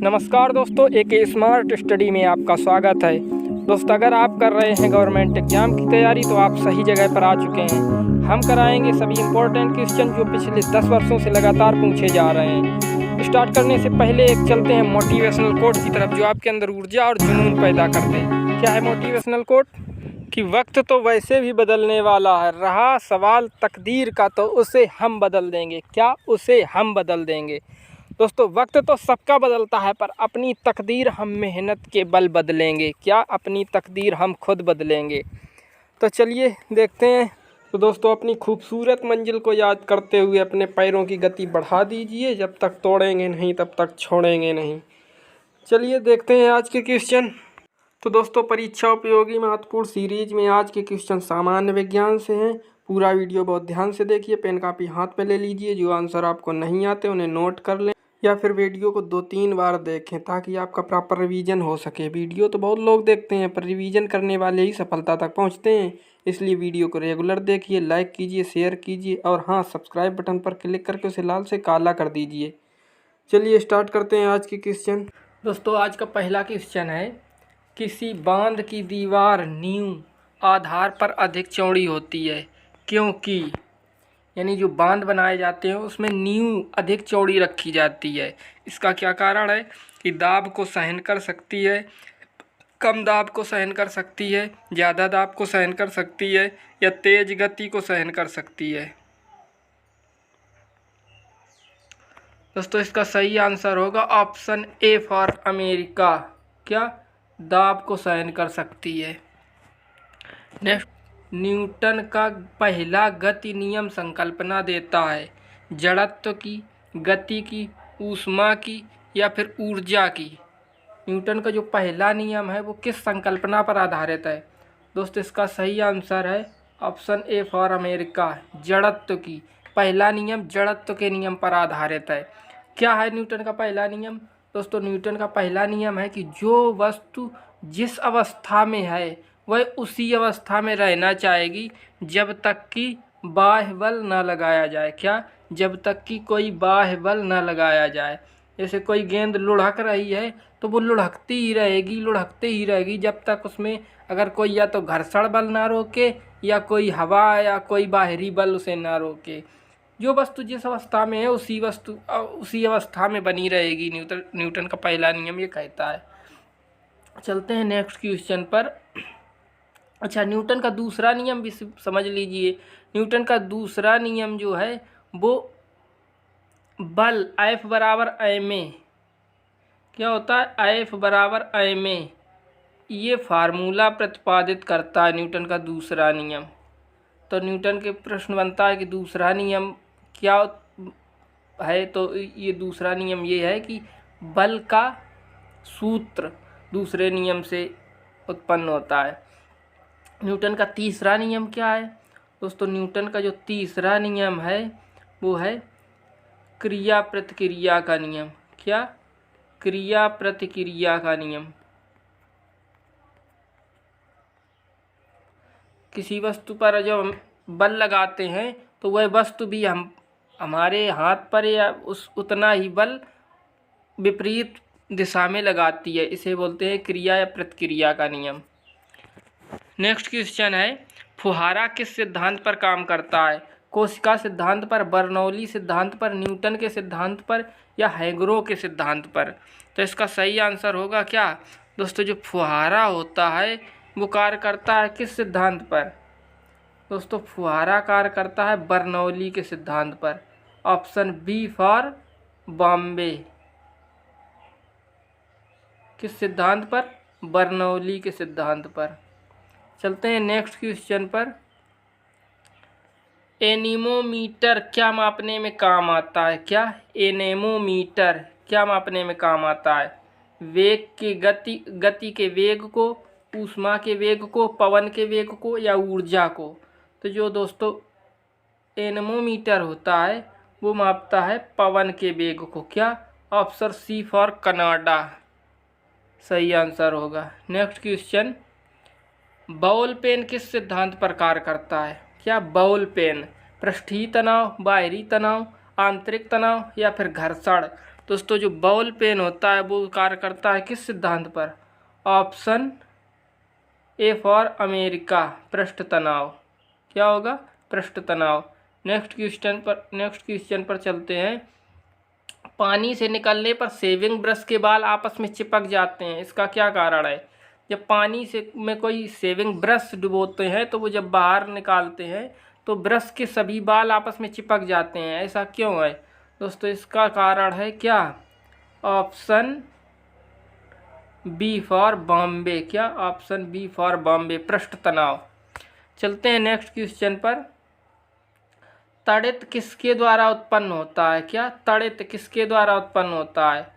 नमस्कार दोस्तों, एक स्मार्ट स्टडी में आपका स्वागत है। दोस्तों, अगर आप कर रहे हैं गवर्नमेंट एग्जाम की तैयारी तो आप सही जगह पर आ चुके हैं। हम कराएंगे सभी इम्पोर्टेंट क्वेश्चन जो पिछले 10 वर्षों से लगातार पूछे जा रहे हैं। स्टार्ट करने से पहले एक चलते हैं मोटिवेशनल कोट की तरफ जो आपके अंदर ऊर्जा और जुनून पैदा करते हैं। क्या है मोटिवेशनल कोट? कि वक्त तो वैसे भी बदलने वाला है, रहा सवाल तकदीर का तो उसे हम बदल देंगे। क्या? उसे हम बदल देंगे। दोस्तों, वक्त तो सबका बदलता है पर अपनी तकदीर हम मेहनत के बल बदलेंगे। क्या? अपनी तकदीर हम खुद बदलेंगे। तो चलिए देखते हैं। तो दोस्तों, अपनी खूबसूरत मंजिल को याद करते हुए अपने पैरों की गति बढ़ा दीजिए। जब तक तोड़ेंगे नहीं तब तक छोड़ेंगे नहीं। चलिए देखते हैं आज के क्वेश्चन। तो दोस्तों, परीक्षा उपयोगी महत्वपूर्ण सीरीज में आज के क्वेश्चन सामान्य विज्ञान से हैं। पूरा वीडियो बहुत ध्यान से देखिए। पेन कापी हाथ पे ले लीजिए। जो आंसर आपको नहीं आते उन्हें नोट कर लें या फिर वीडियो को 2-3 बार देखें ताकि आपका प्रॉपर रिवीजन हो सके। वीडियो तो बहुत लोग देखते हैं पर रिवीजन करने वाले ही सफलता तक पहुंचते हैं। इसलिए वीडियो को रेगुलर देखिए, लाइक कीजिए, शेयर कीजिए और हाँ, सब्सक्राइब बटन पर क्लिक करके उसे लाल से काला कर दीजिए। चलिए स्टार्ट करते हैं आज के क्वेश्चन। दोस्तों, आज का पहला क्वेश्चन है, किसी बांध की दीवार नींव आधार पर अधिक चौड़ी होती है क्योंकि, यानी जो बांध बनाए जाते हैं उसमें नींव अधिक चौड़ी रखी जाती है। इसका क्या कारण है? कि दाब को सहन कर सकती है, कम दाब को सहन कर सकती है, ज़्यादा दाब को सहन कर सकती है या तेज गति को सहन कर सकती है। दोस्तों, इसका सही आंसर होगा ऑप्शन ए फॉर अमेरिका। क्या? दाब को सहन कर सकती है। नेक्स्ट, न्यूटन का पहला गति नियम संकल्पना देता है जड़त्व की, गति की, ऊष्मा की या फिर ऊर्जा की। न्यूटन का जो पहला नियम है वो किस संकल्पना पर आधारित है? दोस्तों, इसका सही आंसर है ऑप्शन ए फॉर अमेरिका, जड़त्व की। पहला नियम जड़त्व के नियम पर आधारित है। क्या है न्यूटन का पहला नियम? दोस्तों, न्यूटन का पहला नियम है कि जो वस्तु जिस अवस्था में है वह उसी अवस्था में रहना चाहेगी जब तक कि बाह्य बल न लगाया जाए। क्या? जब तक कि कोई बाह्य बल न लगाया जाए। जैसे कोई गेंद लुढ़क रही है तो वो लुढ़कती ही रहेगी, लुढ़कते ही रहेगी जब तक उसमें अगर कोई या तो घर्षण बल ना रोके या कोई हवा या कोई बाहरी बल उसे ना रोके। जो वस्तु जिस अवस्था में है उसी अवस्था में बनी रहेगी। न्यूटन का पहला नियम ये कहता है। चलते हैं नेक्स्ट क्वेश्चन पर। अच्छा, न्यूटन का दूसरा नियम भी समझ लीजिए। न्यूटन का दूसरा नियम जो है वो बल F बराबर ma, क्या होता है? F बराबर ma, ये फार्मूला प्रतिपादित करता है न्यूटन का दूसरा नियम। तो न्यूटन के प्रश्न बनता है कि दूसरा नियम क्या है? तो ये दूसरा नियम ये है कि बल का सूत्र दूसरे नियम से उत्पन्न होता है। न्यूटन का तीसरा नियम क्या है? दोस्तों, न्यूटन का जो तीसरा नियम है वो है क्रिया प्रतिक्रिया का नियम। क्या? क्रिया प्रतिक्रिया का नियम। किसी वस्तु पर जब हम बल लगाते हैं तो वह वस्तु भी हमारे हाथ पर या उतना ही बल विपरीत दिशा में लगाती है। इसे बोलते हैं क्रिया या प्रतिक्रिया का नियम। नेक्स्ट क्वेश्चन है, फुहारा किस सिद्धांत पर काम करता है? कोशिका सिद्धांत पर, बर्नौली सिद्धांत पर, न्यूटन के सिद्धांत पर या हैगरो के सिद्धांत पर? तो इसका सही आंसर होगा क्या? दोस्तों, जो फुहारा होता है वो कार्य करता है किस सिद्धांत पर? दोस्तों, फुहारा कार्य करता है बर्नौली के सिद्धांत पर। Option B for Bombay. किस सिद्धांत पर? बर्नौली के सिद्धांत पर। चलते हैं नेक्स्ट क्वेश्चन पर। एनीमोमीटर क्या मापने में काम आता है? क्या? एनेमोमीटर क्या मापने में काम आता है? वेग के गति के वेग को, ऊष्मा के वेग को, पवन के वेग को या ऊर्जा को? तो जो दोस्तों एनेमोमीटर होता है वो मापता है पवन के वेग को। क्या? ऑप्शन सी फॉर कनाडा सही आंसर होगा। नेक्स्ट क्वेश्चन, बॉल पेन किस सिद्धांत पर कार्य करता है? क्या? बॉल पेन पृष्ठीय तनाव, बाहरी तनाव, आंतरिक तनाव या फिर घर्षण? दोस्तों जो बॉल पेन होता है वो कार्य करता है किस सिद्धांत पर? ऑप्शन ए फॉर अमेरिका, पृष्ठ तनाव। क्या होगा? पृष्ठ तनाव। नेक्स्ट क्वेश्चन पर चलते हैं। पानी से निकलने पर शेविंग ब्रश के बाल आपस में चिपक जाते हैं, इसका क्या कारण है? जब पानी से में कोई शेविंग ब्रश डुबोते हैं तो वो जब बाहर निकालते हैं तो ब्रश के सभी बाल आपस में चिपक जाते हैं, ऐसा क्यों है? दोस्तों इसका कारण है क्या? Option B for Bombay. क्या? ऑप्शन बी फॉर बॉम्बे, पृष्ठ तनाव। चलते हैं नेक्स्ट क्वेश्चन पर। तड़ित किसके द्वारा उत्पन्न होता है? क्या? तड़ित किसके द्वारा उत्पन्न होता है?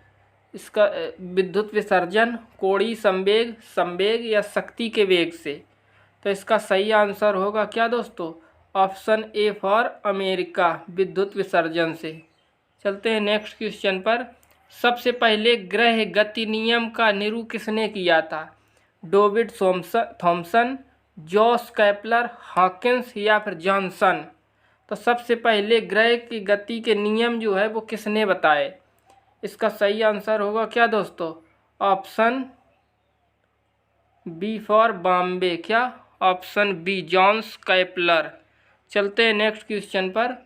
इसका विद्युत विसर्जन, कोणीय संवेग, संवेग या शक्ति के वेग से। तो इसका सही आंसर होगा क्या दोस्तों? ऑप्शन ए फॉर अमेरिका, विद्युत विसर्जन से। चलते हैं नेक्स्ट क्वेश्चन पर। सबसे पहले ग्रह गति नियम का निरूपण किसने किया था? डेविड थॉमसन, जॉस केपलर, हॉकिंस या फिर जॉनसन। तो सबसे पहले ग्रह की गति के नियम जो है वो किसने बताए? इसका सही आंसर होगा क्या दोस्तों? Option B for Bombay. क्या? Option B, Johns Kepler. चलते हैं नेक्स्ट क्वेश्चन पर।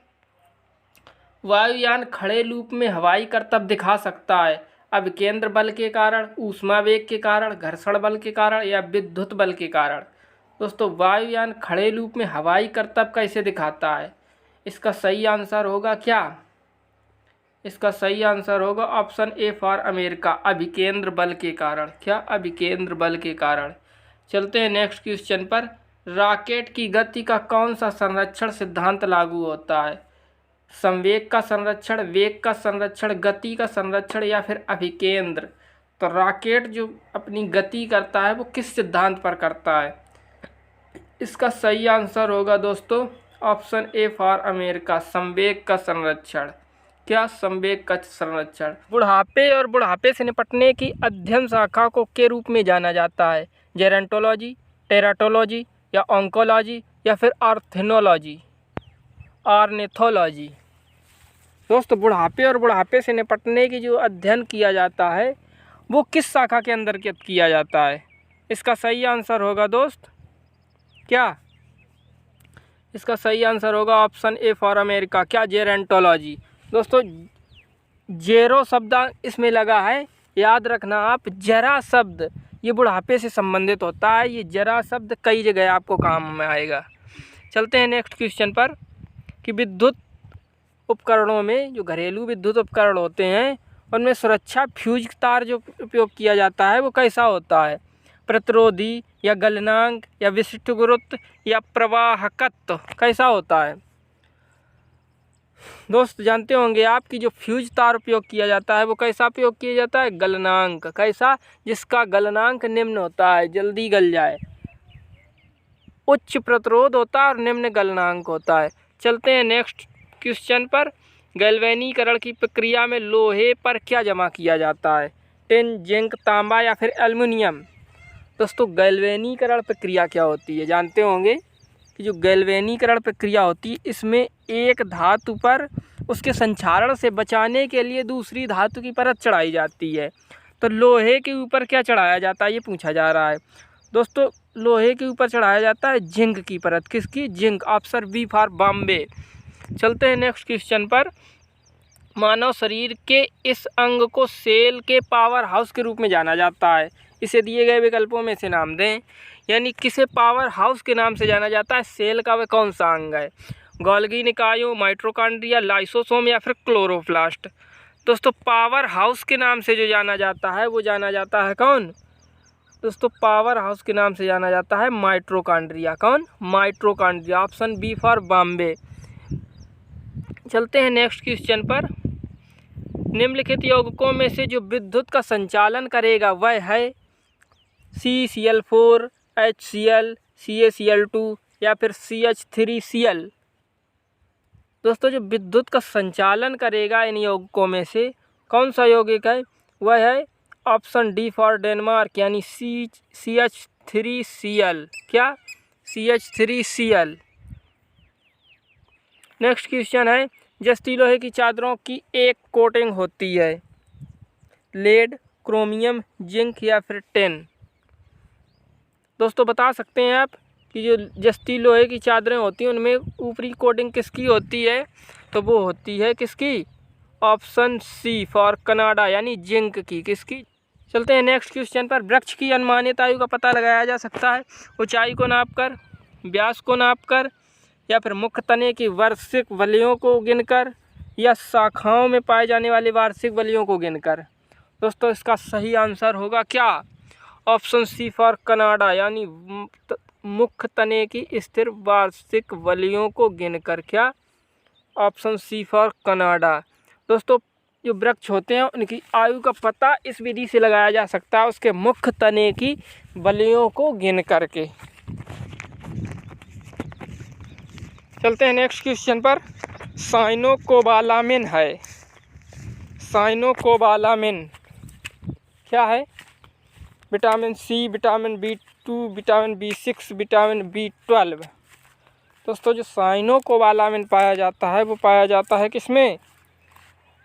वायुयान खड़े लूप में हवाई करतब दिखा सकता है अभिकेंद्र बल के कारण, ऊष्मा वेग के कारण, घर्षण बल के कारण या विद्युत बल के कारण। दोस्तों वायुयान खड़े लूप में हवाई करतब कैसे दिखाता है? इसका सही आंसर होगा क्या? इसका सही आंसर होगा ऑप्शन ए फॉर अमेरिका, अभिकेंद्र बल के कारण। क्या? अभिकेंद्र बल के कारण। चलते हैं नेक्स्ट क्वेश्चन पर। रॉकेट की गति का कौन सा संरक्षण सिद्धांत लागू होता है? संवेग का संरक्षण, वेग का संरक्षण, गति का संरक्षण या फिर अभिकेंद्र। तो रॉकेट जो अपनी गति करता है वो किस सिद्धांत पर करता है? इसका सही आंसर होगा दोस्तों ऑप्शन ए फॉर अमेरिका, संवेग का संरक्षण। क्या? संवेग का संरक्षण। बुढ़ापे और बुढ़ापे से निपटने की अध्ययन शाखा को के रूप में जाना जाता है? जेरोंटोलॉजी, टेराटोलॉजी या ऑन्कोलॉजी या फिर ऑर्निथोलॉजी। दोस्तों बुढ़ापे और बुढ़ापे से निपटने की जो अध्ययन किया जाता है वो किस शाखा के अंदर किया जाता है? इसका सही आंसर होगा दोस्त क्या? इसका सही आंसर होगा ऑप्शन ए फॉर अमेरिका। क्या? जेरोंटोलॉजी। दोस्तों जेरो शब्द इसमें लगा है, याद रखना आप। जरा शब्द ये बुढ़ापे से संबंधित होता है, ये जरा शब्द कई जगह आपको काम में आएगा। चलते हैं नेक्स्ट क्वेश्चन पर कि विद्युत उपकरणों में जो घरेलू विद्युत उपकरण होते हैं उनमें सुरक्षा फ्यूज तार जो उपयोग किया जाता है वो कैसा होता है? प्रतिरोधी या गलनांक या विशिष्ट गुरुत्व या प्रवाहकत्व, कैसा होता है? दोस्त जानते होंगे आप कि जो फ्यूज तार उपयोग किया जाता है वो कैसा उपयोग किया जाता है? गलनांक। कैसा? जिसका गलनांक निम्न होता है, जल्दी गल जाए। उच्च प्रतिरोध होता है और निम्न गलनांक होता है। चलते हैं नेक्स्ट क्वेश्चन पर। गैल्वेनीकरण की प्रक्रिया में लोहे पर क्या जमा किया जाता है? टिन, जिंक, तांबा या फिर एल्युमिनियम। दोस्तों गैल्वेनीकरण प्रक्रिया क्या होती है? जानते होंगे कि जो गैल्वेनीकरण प्रक्रिया होती है इसमें एक धातु पर उसके संक्षारण से बचाने के लिए दूसरी धातु की परत चढ़ाई जाती है। तो लोहे के ऊपर क्या चढ़ाया जाता है ये पूछा जा रहा है। दोस्तों लोहे के ऊपर चढ़ाया जाता है जिंक की परत। किसकी? Zinc. Option B for Bombay. चलते हैं नेक्स्ट क्वेश्चन पर। मानव शरीर के इस अंग को सेल के पावर हाउस के रूप में जाना जाता है, इसे दिए गए विकल्पों में से नाम दें। यानी किसे पावर हाउस के नाम से जाना जाता है? सेल का वह कौन सा अंग है? गोल्गी निकायों, माइटोकॉन्ड्रिया, लाइसोसोम या फिर क्लोरोप्लास्ट। दोस्तों पावर हाउस के नाम से जो जाना जाता है वो जाना जाता है कौन? दोस्तों पावर हाउस के नाम से जाना जाता है माइटोकॉन्ड्रिया। कौन? Mitochondria. Option B for Bombay. चलते हैं नेक्स्ट क्वेश्चन पर। निम्नलिखित यौगिकों में से जो विद्युत का संचालन करेगा वह है CCl4, HCl, CaCl2 या फिर CH3Cl। दोस्तों जो विद्युत का संचालन करेगा इन यौगिकों में से कौन सा यौगिक है? वह है ऑप्शन डी फॉर डेनमार्क, यानी CH3Cl। क्या? CH3Cl। नेक्स्ट क्वेश्चन है, जस्ती लोहे की चादरों की एक कोटिंग होती है लेड, क्रोमियम, जिंक या फिर टिन। दोस्तों बता सकते हैं आप कि जो जस्ती लोहे की चादरें होती हैं उनमें ऊपरी कोटिंग किसकी होती है, तो वो होती है किसकी, ऑप्शन सी फॉर कनाडा यानी जिंक की। किसकी। चलते हैं नेक्स्ट क्वेश्चन पर। वृक्ष की अनुमानित आयु का पता लगाया जा सकता है ऊंचाई को नापकर, व्यास को नापकर, या फिर मुख्य तने की वार्षिक वलयों को गिनकर, या शाखाओं में पाए जाने वाले वार्षिक वलयों को गिनकर। दोस्तों इसका सही आंसर होगा क्या, ऑप्शन सी फॉर कनाडा यानी मुख्य तने की स्थिर वार्षिक वलयों को गिनकर। क्या, ऑप्शन सी फॉर कनाडा। दोस्तों जो वृक्ष होते हैं उनकी आयु का पता इस विधि से लगाया जा सकता है, उसके मुख्य तने की वलयों को गिन करके। चलते हैं नेक्स्ट क्वेश्चन पर। साइनोकोबालामिन है, साइनोकोबालामिन क्या है, vitamin C, vitamin B2, vitamin B6, vitamin B12। दोस्तों जो साइनोकोबालामिन पाया जाता है वो पाया जाता है किसमें,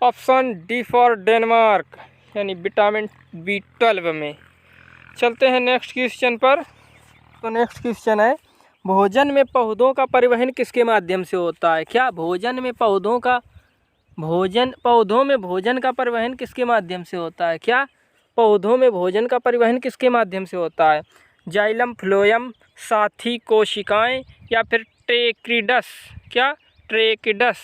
ऑप्शन डी फॉर डेनमार्क यानी विटामिन B12 में। चलते हैं नेक्स्ट क्वेश्चन पर। तो नेक्स्ट क्वेश्चन है, भोजन में पौधों का परिवहन किसके माध्यम से होता है। क्या, भोजन में पौधों में भोजन का परिवहन किसके माध्यम से होता है। क्या, पौधों में भोजन का परिवहन किसके माध्यम से होता है, जाइलम, फ्लोएम, साथी कोशिकाएं या फिर ट्रेकिडस। क्या, ट्रेकिडस।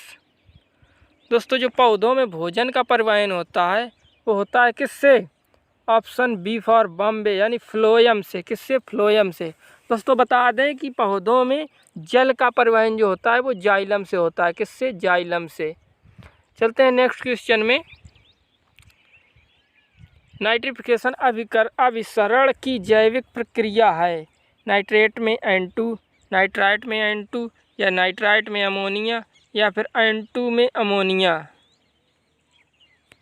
दोस्तों जो पौधों में भोजन का परिवहन होता है वो होता है किससे, ऑप्शन बी फॉर बॉम्बे यानी फ्लोएम से। किससे, फ्लोएम से। दोस्तों बता दें कि पौधों में जल का परिवहन जो होता है वो जाइलम से होता है। किससे, जाइलम से। चलते हैं नेक्स्ट क्वेश्चन में। नाइट्रिफिकेशन अभिसरण की जैविक प्रक्रिया है, नाइट्रेट में N2, नाइट्राइट में N2, या नाइट्राइट में अमोनिया, या फिर N2 में अमोनिया।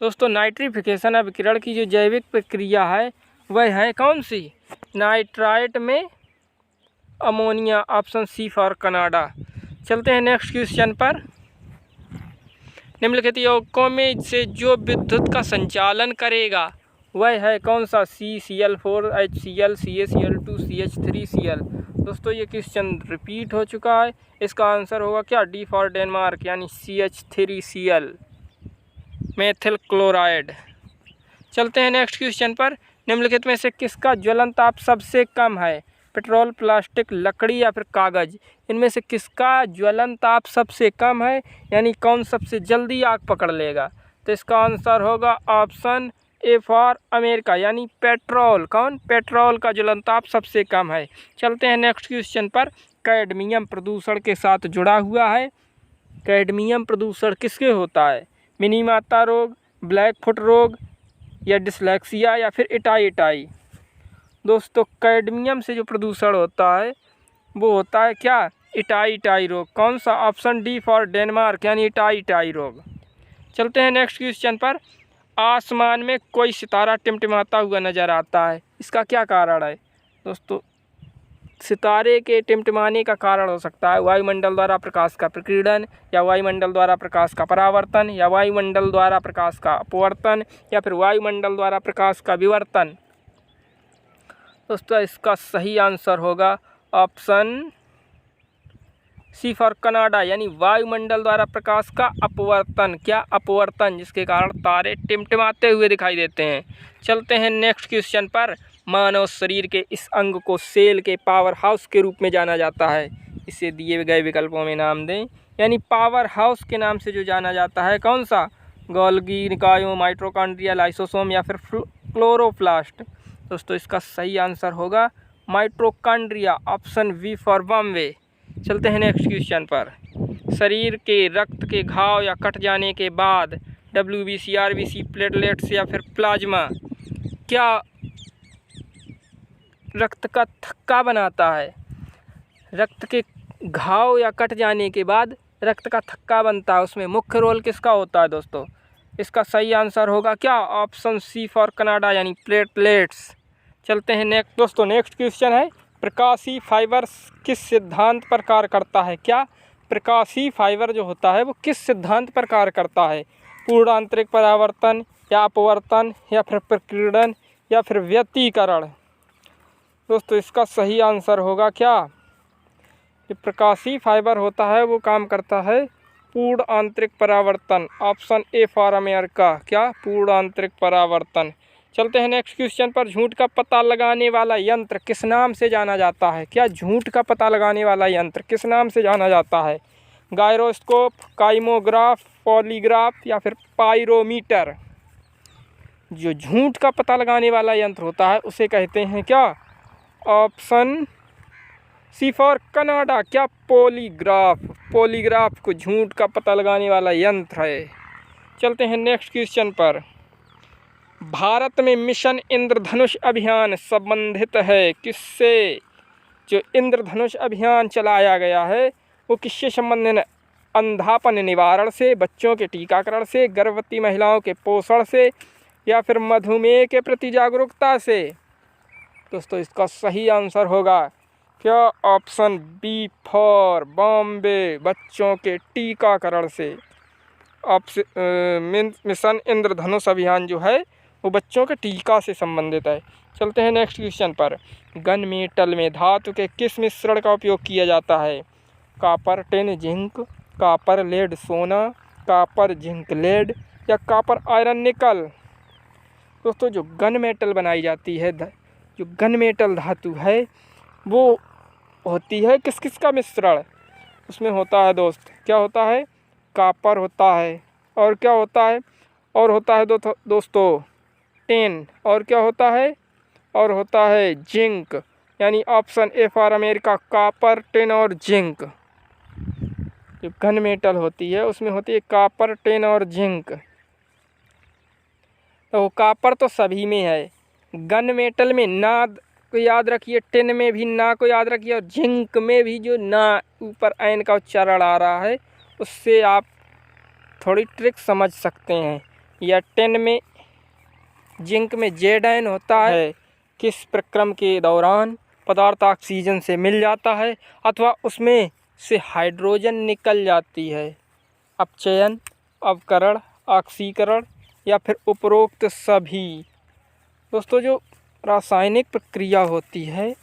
दोस्तों नाइट्रिफिकेशन अभिकरण की जो जैविक प्रक्रिया है वह है कौन सी, नाइट्राइट में ammonia, option C for Canada. चलते हैं नेक्स्ट क्वेश्चन पर। निम्नलिखित यौगिकों में से जो विद्युत का संचालन करेगा वह है कौन सा, CCl4, HCl, CaCl2, CH3Cl। दोस्तों ये क्वेश्चन रिपीट हो चुका है, इसका आंसर होगा क्या, डी फॉर डेनमार्क यानी CH3Cl, मेथिल क्लोराइड। चलते हैं नेक्स्ट क्वेश्चन पर। निम्नलिखित में से किसका ज्वलन ताप सबसे कम है, पेट्रोल, प्लास्टिक, लकड़ी या फिर कागज़। इनमें से किसका ज्वलन ताप सबसे कम है यानी कौन सबसे जल्दी आग पकड़ लेगा, तो इसका आंसर होगा ऑप्शन ए फॉर अमेरिका यानी पेट्रोल। कौन, पेट्रोल का ज्वलन ताप सबसे कम है। चलते हैं नेक्स्ट क्वेश्चन पर। कैडमियम प्रदूषण के साथ जुड़ा हुआ है, कैडमियम प्रदूषण किसके होता है, मिनी माता रोग, ब्लैक फुट रोग, या डिसलेक्सिया, या फिर इटाई। दोस्तों कैडमियम से जो प्रदूषण होता है वो होता है क्या, इटाई रोग। कौन सा, ऑप्शन डी फॉर डेनमार्क यानी इटाई रोग। चलते हैं नेक्स्ट क्वेश्चन पर। आसमान में कोई सितारा टिमटिमाता हुआ नज़र आता है, इसका क्या कारण है। दोस्तों सितारे के टिमटिमाने का कारण हो सकता है वायुमंडल द्वारा प्रकाश का प्रकीर्णन, या वायुमंडल द्वारा प्रकाश का परावर्तन, या वायुमंडल द्वारा प्रकाश का अपवर्तन, या फिर वायुमंडल द्वारा प्रकाश का विवर्तन। दोस्तों इसका सही आंसर होगा ऑप्शन सी फॉर कनाडा यानी वायुमंडल द्वारा प्रकाश का अपवर्तन। क्या, अपवर्तन, जिसके कारण तारे टिमटिमाते हुए दिखाई देते हैं। चलते हैं नेक्स्ट क्वेश्चन पर। मानव शरीर के इस अंग को सेल के पावर हाउस के रूप में जाना जाता है, इसे दिए गए विकल्पों में नाम दें। यानी पावर हाउस के नाम से जो जाना जाता है कौन सा, गोल्गी, निकायों, माइटोकॉन्ड्रिया, लाइसोसोम या फिर क्लोरोप्लास्ट। दोस्तों इसका सही आंसर होगा mitochondria, option B for Bombay. चलते हैं नेक्स्ट क्वेश्चन पर। शरीर के रक्त के घाव या कट जाने के बाद WBC, RBC, प्लेटलेट्स या फिर प्लाज्मा क्या रक्त का थक्का बनाता है। रक्त के घाव या कट जाने के बाद रक्त का थक्का बनता है, उसमें मुख्य रोल किसका होता है। दोस्तों इसका सही आंसर होगा क्या, ऑप्शन सी फॉर कनाडा यानी प्लेटलेट्स। चलते हैं नेक्स्ट। दोस्तों नेक्स्ट क्वेश्चन है, प्रकाशीय फाइबर किस सिद्धांत पर कार्य करता है। क्या, प्रकाशीय फाइबर जो होता है वो किस सिद्धांत पर कार्य करता है, पूर्ण आंतरिक परावर्तन, या अपवर्तन या फिर प्रकीर्णन या फिर व्यतिकरण। दोस्तों इसका सही आंसर होगा क्या, जो प्रकाशीय फाइबर होता है वो काम करता है पूर्ण आंतरिक परावर्तन। ऑप्शन ए फॉर अमेरिका, क्या पूर्ण आंतरिक परावर्तन। चलते हैं नेक्स्ट क्वेश्चन पर। झूठ का पता लगाने वाला यंत्र किस नाम से जाना जाता है, क्या झूठ का पता लगाने वाला यंत्र किस नाम से जाना जाता है। गायरोस्कोप, काइमोग्राफ, पॉलीग्राफ या फिर पायरोमीटर। जो झूठ का पता लगाने वाला यंत्र होता है उसे कहते हैं क्या, ऑप्शन सी फॉर कनाडा, क्या पॉलीग्राफ। पॉलीग्राफ को झूठ का पता लगाने वाला यंत्र है। चलते हैं नेक्स्ट क्वेश्चन पर। भारत में मिशन इंद्रधनुष अभियान संबंधित है किससे। जो इंद्रधनुष अभियान चलाया गया है वो किससे संबंधित है। अंधापन निवारण से, बच्चों के टीकाकरण से, गर्भवती महिलाओं के पोषण से या फिर मधुमेह के प्रति जागरूकता से। दोस्तों इसका सही आंसर होगा क्या, ऑप्शन बी फॉर बॉम्बे, बच्चों के टीकाकरण से। मिशन इंद्रधनुष अभियान जो है वो बच्चों के टीका से संबंधित है। चलते हैं नेक्स्ट क्वेश्चन पर। गन मेटल में धातु के किस मिश्रण का उपयोग किया जाता है। Copper tin zinc, copper lead सोना, कॉपर जिंक लेड या कॉपर आयरन निकल। दोस्तों जो गन मेटल बनाई जाती है, जो गन मेटल धातु है वो होती है किस किस का मिश्रण। उसमें होता है दोस्त, क्या होता है, कॉपर होता है, और क्या होता है, और होता है दोस्तों टिन, और क्या होता है, और होता है जिंक। यानी option A for America, copper tin और जिंक। जो गन मेटल होती है उसमें होती है कॉपर टिन और जिंक। तो कॉपर तो सभी में है, गन मेटल में ना को याद रखिए, टिन में भी ना को याद रखिए, और जिंक में भी जो ना ऊपर ऐन का उच्चारण आ रहा है उससे आप थोड़ी ट्रिक समझ सकते हैं। या टिन में, जिंक में जेड आयन होता है। किस प्रक्रम के दौरान पदार्थ ऑक्सीजन से मिल जाता है अथवा उसमें से हाइड्रोजन निकल जाती है। अपचयन, अवकरण, ऑक्सीकरण या फिर उपरोक्त सभी। दोस्तों जो रासायनिक प्रक्रिया होती है,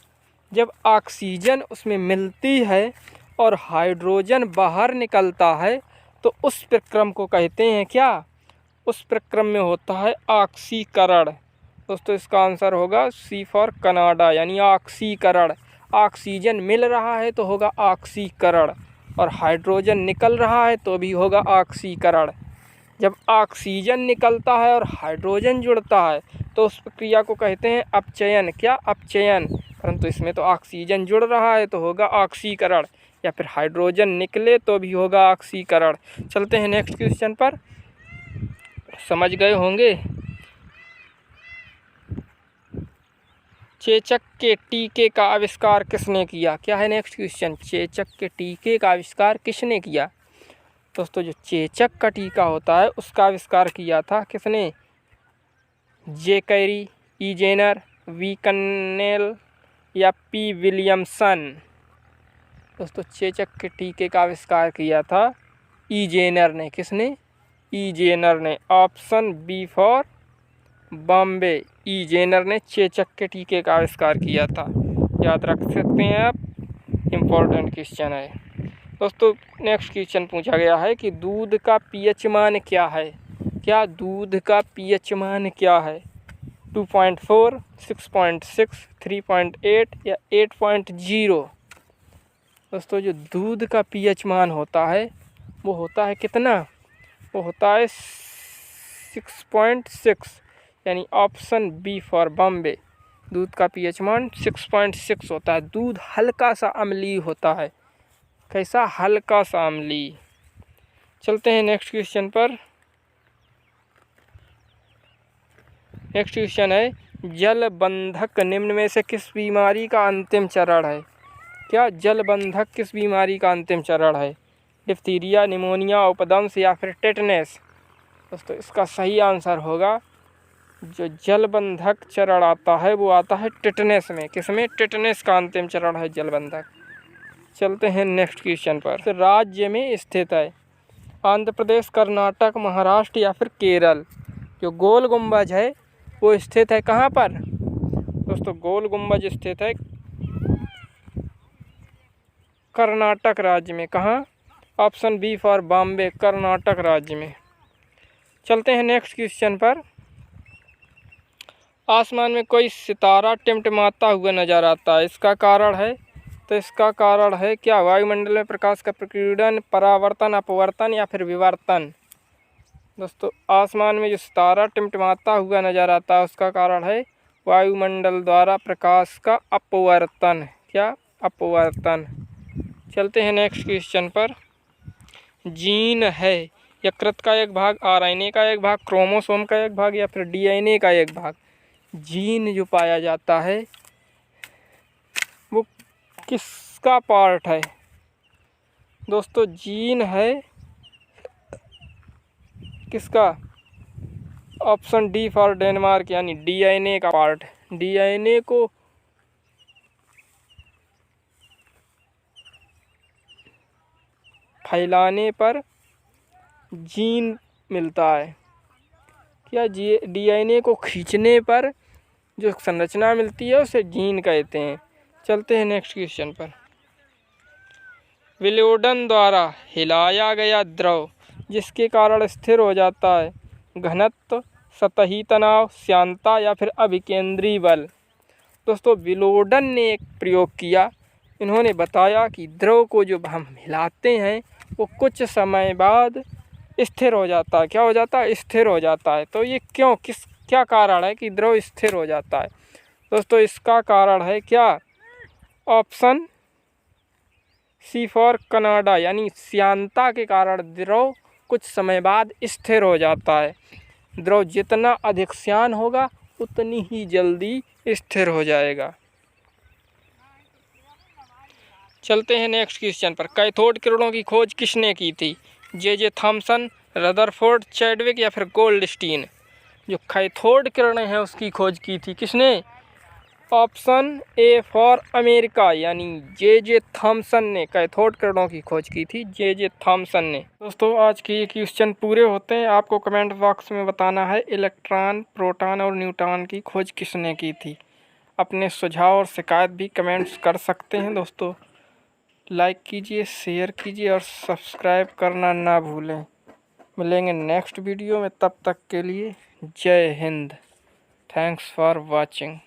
जब ऑक्सीजन उसमें मिलती है और हाइड्रोजन बाहर निकलता है तो उस प्रक्रम को कहते हैं क्या, उस प्रक्रम में होता है ऑक्सीकरण। दोस्तों इसका आंसर होगा सी फॉर कनाडा, यानी ऑक्सीकरण। ऑक्सीजन मिल रहा है तो होगा ऑक्सीकरण, और हाइड्रोजन निकल रहा है तो भी होगा ऑक्सीकरण। जब ऑक्सीजन निकलता है और हाइड्रोजन जुड़ता है तो उस प्रक्रिया को कहते हैं अपचयन, क्या अपचयन। परंतु इसमें तो ऑक्सीजन जुड़ रहा है तो होगा ऑक्सीकरण, या फिर हाइड्रोजन निकले तो भी होगा ऑक्सीकरण। चलते हैं नेक्स्ट क्वेश्चन पर, समझ गए होंगे। चेचक के टीके का आविष्कार किसने किया, क्या है नेक्स्ट क्वेश्चन। चेचक के टीके का आविष्कार किसने किया। दोस्तों जो चेचक का टीका होता है उसका आविष्कार किया था किसने, जे कैरी, ई जेनर, वी कन्नेल या पी विलियमसन। दोस्तों चेचक के टीके का आविष्कार किया था ई जेनर ने। किसने, ई जेनर ने। Option B for Bombay, E Jenner ने चेचक के टीके का आविष्कार किया था। याद रख सकते हैं आप, इम्पोर्टेंट क्वेश्चन है। दोस्तों नेक्स्ट क्वेश्चन पूछा गया है कि दूध का पीएच मान क्या है, क्या दूध का पीएच मान क्या है। 2.4, 6.6, 3.8 या 8.0। दोस्तों जो दूध का पीएच मान होता है वो होता है कितना, वो होता है 6.6, यानी ऑप्शन बी फॉर बॉम्बे। दूध का पीएच मान 6.6 होता है। दूध हल्का सा अम्लीय होता है, कैसा, हल्का सा अम्लीय। चलते हैं नेक्स्ट क्वेश्चन पर। नेक्स्ट क्वेश्चन है, जलबंधक निम्न में से किस बीमारी का अंतिम चरण है। क्या जलबंधक किस बीमारी का अंतिम चरण है। डिप्थीरिया, निमोनिया, उपदंश या फिर टेटनेस। दोस्तों इसका सही आंसर होगा, जो जलबंधक चरण आता है वो आता है टेटनेस में। किसमें, टेटनेस का अंतिम चरण है जलबंधक। चलते हैं नेक्स्ट क्वेश्चन पर। राज्य में स्थित है, आंध्र प्रदेश, कर्नाटक, महाराष्ट्र या फिर केरल। जो गोल गुंबज है वो स्थित है कहाँ पर दोस्तों? गोल गुंबज स्थित है कर्नाटक राज्य में। कहाँ? Option B for Bombay, Karnataka राज्य में। चलते हैं नेक्स्ट क्वेश्चन पर। आसमान में कोई सितारा टिमटिमाता हुआ नजर आता है, इसका कारण है? तो इसका कारण है क्या? वायुमंडल में प्रकाश का प्रकीर्णन, परावर्तन, अपवर्तन या फिर विवर्तन। दोस्तों आसमान में जो सितारा टिमटिमाता हुआ नजर आता है उसका कारण है वायुमंडल द्वारा प्रकाश का अपवर्तन। क्या? अपवर्तन। चलते हैं नेक्स्ट क्वेश्चन पर। जीन है यकृत का एक भाग, आरएनए का एक भाग, क्रोमोसोम का एक भाग या फिर डीएनए का एक भाग। जीन जो पाया जाता है वो किसका पार्ट है दोस्तों? जीन है किसका? ऑप्शन डी फॉर डेनमार्क, यानी डीएनए का पार्ट। डीएनए को फैलाने पर जीन मिलता है। क्या? डीएनए को खींचने पर जो संरचना मिलती है उसे जीन कहते हैं। चलते हैं नेक्स्ट क्वेश्चन पर। विलोडन द्वारा हिलाया गया द्रव जिसके कारण स्थिर हो जाता है, घनत्व, सतही तनाव, श्यानता या फिर अभिकेंद्री बल। दोस्तों विलोडन ने एक प्रयोग किया। इन्होंने बताया कि द्रव को जो हम हिलाते हैं वो कुछ समय बाद स्थिर हो जाता है। क्या हो जाता है? स्थिर हो जाता है। तो ये क्यों, क्या कारण है कि द्रव स्थिर हो जाता है? दोस्तों इसका कारण है क्या? ऑप्शन सी फॉर कनाडा, यानी श्यानता के कारण द्रव कुछ समय बाद स्थिर हो जाता है। द्रव जितना अधिक श्यान होगा उतनी ही जल्दी स्थिर हो जाएगा। चलते हैं नेक्स्ट क्वेश्चन पर। कैथोड किरणों की खोज किसने की थी? जे थॉमसन, रदरफोर्ड, चैडविक या फिर गोल्डस्टीन। जो कैथोड किरणें हैं उसकी खोज की थी किसने? ऑप्शन ए फॉर अमेरिका, यानी जे थॉमसन ने कैथोड किरणों की खोज की थी। जे थॉमसन ने। दोस्तों आज के ये क्वेश्चन पूरे होते हैं। आपको कमेंट बॉक्स में बताना है इलेक्ट्रॉन, प्रोटॉन और न्यूट्रॉन की खोज किसने की थी। अपने सुझाव और शिकायत भी कमेंट्स कर सकते हैं। दोस्तों लाइक कीजिए, शेयर कीजिए और सब्सक्राइब करना ना भूलें। मिलेंगे नेक्स्ट वीडियो में, तब तक के लिए जय हिंद। Thanks for watching.